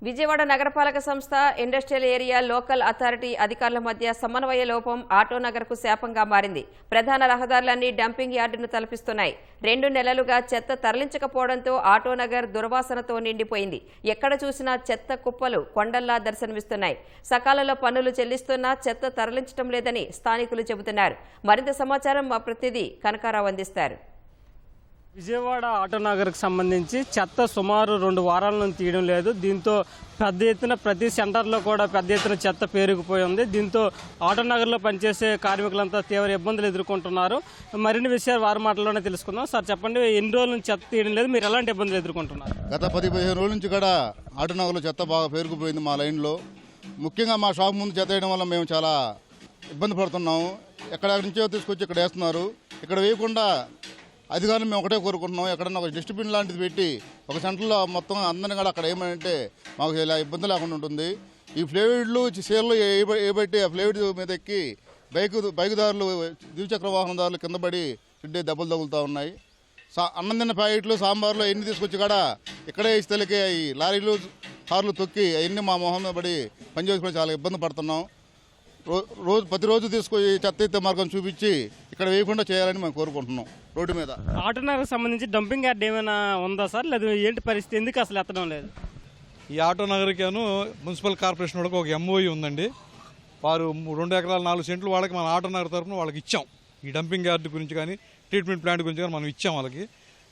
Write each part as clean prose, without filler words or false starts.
విజయవాడ నగరపాలక సంస్థ industrial area local authority అధికారుల మధ్య సమన్వయ లోపం ఆటోనగర్కు శాపంగా మారింది. ప్రధాన రహదారులన్నీ డంపింగ్ యార్డును తలపిస్తున్నాయి. 2 నెలలుగా చెత్త తరలించకపోవడంతో ఆటోనగర్ దుర్వాసనతో నిండిపోయింది. ఎక్కడ చూసినా చెత్త కుప్పలు కొండల్లా దర్శనమిస్తున్నాయి. సకాలంలో పన్నులు చెల్లిస్తున్నా చెత్త తరలించడం లేదని స్థానికులు చెబుతున్నారు. మరింత సమాచారం మా ప్రతినిధి కనకారావు అందిస్తారు. విజయవాడ ఆటోనగర్కి సంబంధించి చెత్త సుమారు 2 వారాల నుంచి తీయడం లేదు. దీంతో పెద్ద ఎత్తున ప్రతి సెంటర్లో కూడా పెద్ద ఎత్తున చెత్త పేరుకుపోయి ఉంది. దీంతో ఆటోనగర్లో పనిచేసే కార్మికులంతా తీవ్ర ఇబ్బందులు ఎదుర్కొంటున్నారు. మరిన్ని విషయాలు వారి మాటల్లోనే తెలుసుకుందాం. సార్ చెప్పండి, ఎన్ని రోజుల నుంచి చెత్త తీయడం లేదు, మీరు ఎలాంటి ఇబ్బందులు ఎదుర్కొంటున్నారు? గత 10-15 రోజుల నుంచి కూడా ఆటోనగర్లో చెత్త బాగా పేరుకుపోయింది. మా లైన్లో ముఖ్యంగా మా షాప్ ముందు చెత్త వేయడం వల్ల మేము చాలా ఇబ్బంది పడుతున్నాము. ఎక్కడ నుంచో తీసుకొచ్చి ఇక్కడ వేస్తున్నారు. ఇక్కడ వేయకుండా అధికారులు మేము ఒకటే కోరుకుంటున్నాం, ఎక్కడన్నా ఒక డస్ట్బిన్ లాంటిది పెట్టి ఒక సెంటర్లో మొత్తం అందరినీ కూడా అక్కడ ఏమంటే మాకు ఇలా ఇబ్బంది లేకుండా ఉంటుంది. ఈ ఫ్లైవుడ్లు సేర్లు ఏబట్టి ఆ ఫ్లైవుడ్ మీద ఎక్కి బైకుదారులు ద్విచక్ర వాహనదారులు కింద పడి దెబ్బలు తగులుతూ ఉన్నాయి. అన్నం తిన్న ప్యాకెట్లు సాంబార్లు ఎన్ని తీసుకొచ్చి కూడా ఇక్కడే ఇస్తలకి ఈ లారీలు కార్లు తొక్కి అవన్నీ మా మొహం మీద పడి పనిచేసుకొని చాలా ఇబ్బంది పడుతున్నాం. ప్రతిరోజు తీసుకొని చెత్త ఎత్తే మార్గం చూపించి ఇక్కడ వేయకుండా చేయాలని మేము కోరుకుంటున్నాం. రోడ్డు మీద ఆటోనగర్కి సంబంధించి డంపింగ్ యార్డ్ ఏమైనా ఉందా సార్, లేదా ఏంటి పరిస్థితి, ఎందుకు అసలు ఎత్తడం లేదు? ఈ ఆటోనగర్కి మున్సిపల్ కార్పొరేషన్ వాళ్ళకి ఒక ఎంఓఈ ఉందండి. వారు 2 ఎకరాల 4 సెంట్లు వాళ్ళకి మన ఆటోనగర్ తరఫున వాళ్ళకి ఇచ్చాం. ఈ డంపింగ్ యార్డ్ గురించి కానీ ట్రీట్మెంట్ ప్లాంట్ గురించి కానీ మనం ఇచ్చాం.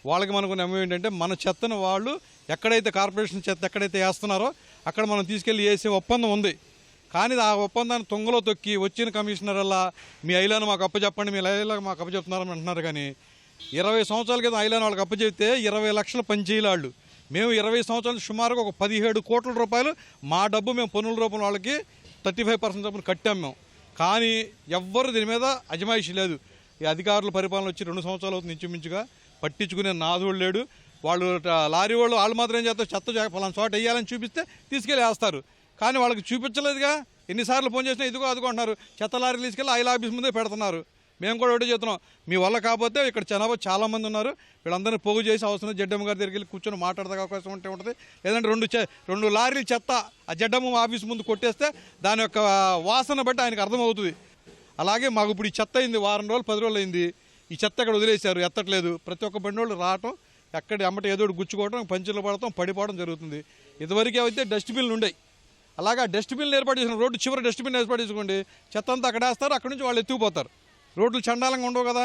వాళ్ళకి మనకు ఎంఓఈ ఏంటంటే మన చెత్తను వాళ్ళు ఎక్కడైతే కార్పొరేషన్ చెత్త ఎక్కడైతే వేస్తున్నారో అక్కడ మనం తీసుకెళ్ళి వేసే ఒప్పందం ఉంది. కానీ ఆ ఒప్పందాన్ని తుంగలో తొక్కి వచ్చిన కమిషనర్ అలా మీ ఐలాను మాకు అప్పచెప్పండి, మీ ఐలాను మాకు అప్పచెప్తున్నారని అంటున్నారు. కానీ 20 సంవత్సరాల క్రితం ఐలాను వాళ్ళకి అప్పచెప్తే 20 లక్షల పనిచేయాళ్ళు. మేము 20 సంవత్సరాలు సుమారుగా ఒక 17 కోట్ల రూపాయలు మా డబ్బు మేము పన్నుల రూపంలో వాళ్ళకి 35% డబ్బును కట్టాం మేము. కానీ ఎవ్వరు దీని మీద అజమాయిషీ లేదు. ఈ అధికారుల పరిపాలన వచ్చి 2 సంవత్సరాలు అవుతుంది ఇంచుమించుగా. పట్టించుకునే నాదుడు లేడు. వాళ్ళు లారీ వాళ్ళు మాత్రం ఏం చేస్తారు, చెత్త ఫలానా చోట వేయాలని చూపిస్తే తీసుకెళ్ళి వేస్తారు. కానీ వాళ్ళకి చూపించలేదుగా. ఎన్నిసార్లు ఫోన్ చేసినా ఇదిగో అదుకుంటున్నారు. చెత్త లారీలు తీసుకెళ్ళి ఐలా ఆఫీస్ ముందే పెడుతున్నారు. మేము కూడా ఒకటి చెప్తున్నాం, మీ వల్ల కాకపోతే ఇక్కడ జనాభా చాలామంది ఉన్నారు, వీళ్ళందరినీ పోగు చేసి అవసరం జడ్డమ్మ గారి దగ్గరికి వెళ్ళి కూర్చొని మాట్లాడదాక అవకాశం ఉంటుంది. లేదంటే 2 లారీలు చెత్త ఆ జడ్డమ్మ ఆఫీస్ ముందు కొట్టేస్తే దాని యొక్క వాసన బట్టి ఆయనకు అర్థమవుతుంది. అలాగే మాకు ఇప్పుడు ఈ చెత్త అయింది, వారం రోజులు 10 రోజులు అయింది. ఈ చెత్త ఇక్కడ వదిలేశారు, ఎత్తట్లేదు. ప్రతి ఒక్క బండి వాళ్ళు రావటం, ఎక్కడ అమ్మట ఏదో గుచ్చుకోవడం, పంచులు పడటం, పడిపోవడం జరుగుతుంది. ఇదివరకు అయితే డస్ట్బిన్లు ఉండేవి. అలాగా డస్ట్బిన్లు ఏర్పాటు చేసిన రోడ్డు చివరి డస్ట్బిన్ ఏర్పాటు చేసుకోండి, చెత్త అంతా అక్కడ వేస్తారు, అక్కడి నుంచి వాళ్ళు ఎత్తుకుపోతారు. రోడ్లు చండాలంగా ఉండవు కదా.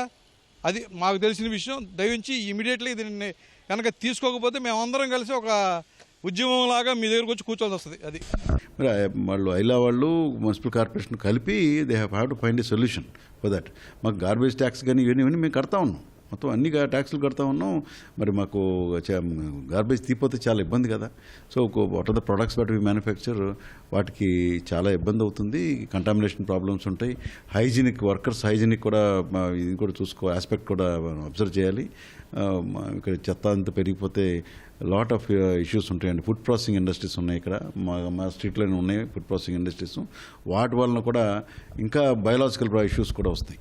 అది మాకు తెలిసిన విషయం. దయవించి ఇమీడియట్లీ దీన్ని కనుక తీసుకోకపోతే మేమందరం కలిసి ఒక ఉద్యమంలాగా మీ దగ్గరకు వచ్చి కూర్చోవాల్సి వస్తుంది. అది వాళ్ళు ఐలా వాళ్ళు మున్సిపల్ కార్పొరేషన్ కలిపి they have to find a solution for that. మాకు గార్బేజ్ ట్యాక్స్ కానీ ఇవన్నీ మేము కడతా ఉన్నాం, మొత్తం అన్ని ట్యాక్సులు కడతా ఉన్నాం. మరి మాకు గార్బేజ్ తీపోతే చాలా ఇబ్బంది కదా. So what are the products but we manufacture, వాటికి చాలా ఇబ్బంది అవుతుంది. కంటామినేషన్ ప్రాబ్లమ్స్ ఉంటాయి. హైజీనిక్ వర్కర్స్ హైజీనిక్ కూడా ఇది కూడా ఆస్పెక్ట్ కూడా అబ్జర్వ్ చేయాలి. ఇక్కడ చెత్త అంతా పెరిగిపోతే లాట్ ఆఫ్ ఇష్యూస్ ఉంటాయండి. ఫుడ్ ప్రాసెసింగ్ ఇండస్ట్రీస్ ఉన్నాయి ఇక్కడ, మా స్ట్రీట్లోనే ఉన్నాయి ఫుడ్ ప్రాసెసింగ్ ఇండస్ట్రీస్. వాటి వలన కూడా ఇంకా బయోలాజికల్ ఇష్యూస్ కూడా వస్తాయి.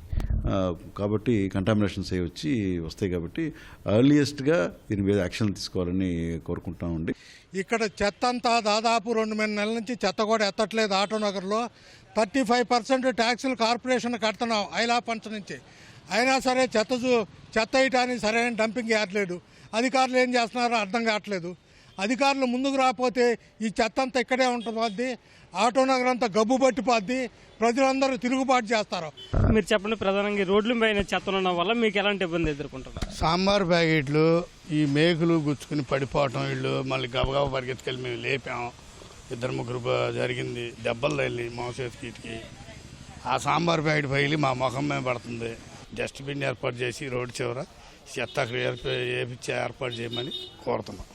కాబట్టి కంటామినేషన్స్ వచ్చి వస్తాయి. కాబట్టి ఎర్లియస్ట్గా దీని మీద యాక్షన్ తీసుకోవాలని కోరుకుంటామండి. ఇక్కడ చెత్త అంతా దాదాపు 2 నెలల నుంచి చెత్త కూడా ఎత్తట్లేదు. ఆటోనగర్లో 35% ట్యాక్సులు కార్పొరేషన్ కడుతున్నాం ఐలా పంచ నుంచి. అయినా సరే చెత్త వేయటానికి సరైన డంపింగ్ యార్డ్ లేదు. అధికారులు ఏం చేస్తున్నారో అర్థం కావట్లేదు. అధికారులు ముందుకు రాకపోతే ఈ చెత్త అంతా ఇక్కడే ఉంటుంది, ఆటోనగర్ అంతా గబ్బు పట్టిపోద్ది, ప్రజలందరూ తిరుగుబాటు చేస్తారు. మీరు చెప్పండి, ప్రధానంగా రోడ్ల పైన చెత్త ఉండడం వల్ల మీకు ఎలాంటి ఇబ్బంది ఎదుర్కొంటున్నారు? సాంబార్ ప్యాకెట్లు ఈ మేకులు గుచ్చుకుని పడిపోవటం, వీళ్ళు మళ్ళీ గబగబా పరిగెత్తుకెళ్ళి మేము లేపాము. 2-3 జరిగింది, దెబ్బలు తగిలి మోసేతికి. ఆ సాంబార్ ప్యాకెట్ పగిలి మా ముఖం మీద పడుతుంది. డస్ట్బిన్ ఏర్పాటు చేసి రోడ్డు చివర చెత్త వేపించి ఏర్పాటు చేయమని కోరుతున్నాం.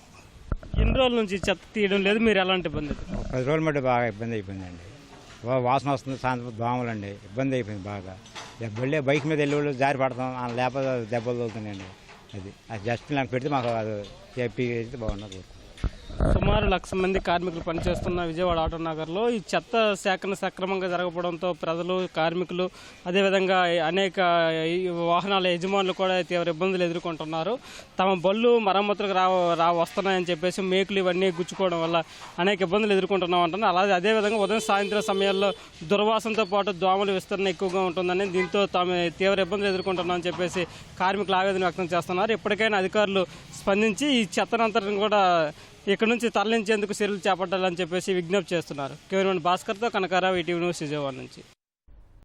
ఎన్ని రోజుల నుంచి చెత్త తీయడం లేదు, మీరు ఎలాంటి ఇబ్బంది? 10 రోజుల మట్టి బాగా ఇబ్బంది అయిపోయిందండి. వాసన వస్తుంది, సాయంత్రం దోమలండి, ఇబ్బంది అయిపోయింది బాగా. బైక్ మీద వెళ్ళి జారి పడతాం, లేకపోతే దెబ్బలు తగులుతున్నాయండి. అది డస్ట్బిన్ నాకు పెడితే మాకు అది చెప్పి బాగున్నది. సుమారు 1,00,000 మంది కార్మికులు పనిచేస్తున్న విజయవాడ ఆటో నగర్లో ఈ చెత్త సేకరణ సక్రమంగా జరగకపోవడంతో ప్రజలు, కార్మికులు, అదేవిధంగా అనేక వాహనాల యజమానులు కూడా తీవ్ర ఇబ్బందులు ఎదుర్కొంటున్నారు. తమ బళ్ళు మరమ్మతులకు వస్తున్నాయని చెప్పేసి మేకులు ఇవన్నీ గుచ్చుకోవడం వల్ల అనేక ఇబ్బందులు ఎదుర్కొంటున్నాం అంటున్నారు. అలాగే అదేవిధంగా ఉదయం సాయంత్రం సమయాల్లో దుర్వాసనతో పాటు దోమల విస్తరణ ఎక్కువగా ఉంటుందని, దీంతో తాము తీవ్ర ఇబ్బందులు ఎదుర్కొంటున్నామని చెప్పేసి కార్మికులు ఆవేదన వ్యక్తం చేస్తున్నారు. ఇప్పటికైనా అధికారులు స్పందించి ఈ చెత్తనంతటిని కూడా ఇక్కడ నుంచి తరలించేందుకు చర్యలు చేపట్టాలని చెప్పేసి విజ్ఞప్తి చేస్తున్నారు. కెమెరామెన్ భాస్కర్తో కనకారావు, ఈటీవీ న్యూస్, విజయవాడ నుంచి.